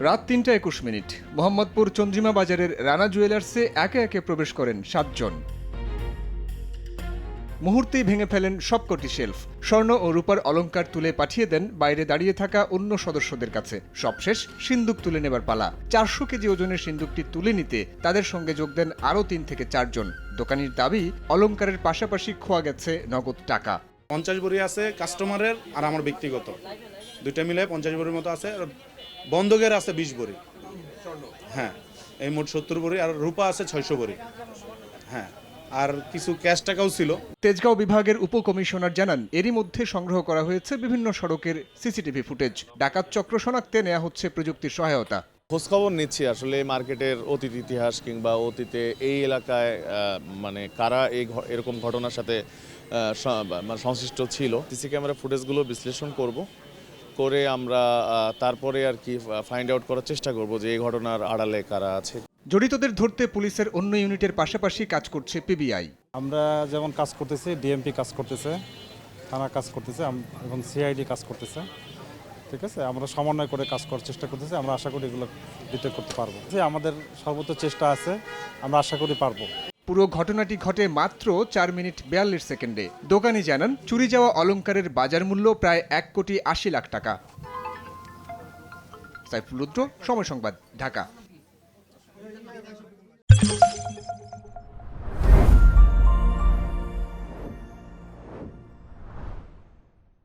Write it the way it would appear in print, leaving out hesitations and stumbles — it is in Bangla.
রাত ৩:২১ মোহাম্মদপুর চন্দ্রিমা বাজারের রানা জুয়েলার্সে একে একে প্রবেশ করেন ৭ জন। মুহূর্তেই ভেঙে ফেলেন সবকটি শেলফ। স্বর্ণ ও রূপার অলংকার তুলে পাঠিয়ে দেন বাইরে দাঁড়িয়ে থাকা অন্য সদস্যদের কাছে। সবশেষ সিন্দুক তুলে নেবার পালা। ৪০০ কেজি ওজনের সিন্দুকটি তুলে নিতে তাদের সঙ্গে যোগ দেন আরও ৩ থেকে ৪ জন। দোকানির দাবি, অলংকারের পাশাপাশি খোয়া গেছে নগদ টাকা। 50 ভরি আছে কাস্টমারের আর আমার ব্যক্তিগত, দুইটা মিলে 50 ভরির মতো আছে। বন্ধকের আছে 20 ভরি। হ্যাঁ, এই মোট 70 ভরি। আর রূপা আছে 600 ভরি। হ্যাঁ, আর কিছু ক্যাশ টাকাও ছিল। তেজগাঁও বিভাগের উপকমিশনার জানান, এরই মধ্যে সংগ্রহ করা হয়েছে বিভিন্ন সড়কের সিসিটিভি ফুটেজ। ডাকাত চক্র শনাক্তে নেওয়া হচ্ছে প্রযুক্তির সহায়তা। খোঁজখবর নিচ্ছি আসলে মার্কেটের অতীত ইতিহাস কিংবা অতীতে এই এলাকায় মানে কারা এরকম ঘটনার সাথে সংশ্লিষ্ট ছিল। সিসি ক্যামেরা ফুটেজগুলো বিশ্লেষণ করে আমরা তারপরে আর কি ফাইন্ড আউট করার চেষ্টা করব যে এই ঘটনার আড়ালে কারা আছে। জড়িতদের ধরতে পুলিশের অন্য ইউনিটের পাশাপাশি কাজ করছে পিবিআই। আমরা যেমন কাজ করতেছি, ডিএমপি কাজ করতেছে, থানা কাজ করতেছে এবং সিআইডি কাজ করতেছে। ঠিক আছে, আমরা সমন্বয় করে কাজ করার চেষ্টা করতেছি। আমরা আশা করি এগুলো ডিটেক্ট করতে পারবো। আমাদের সর্বোচ্চ চেষ্টা আছে, আমরা আশা করি পারবো। পুরো ঘটনাটি ঘটে মাত্র ৪ মিনিট ৪২ সেকেন্ডে। দোকানি জানান, চুরি যাওয়া অলংকারের বাজার মূল্য প্রায় ১,৮০,০০,০০০ টাকা। সাইফুল রুদ্র, সময় সংবাদ, ঢাকা।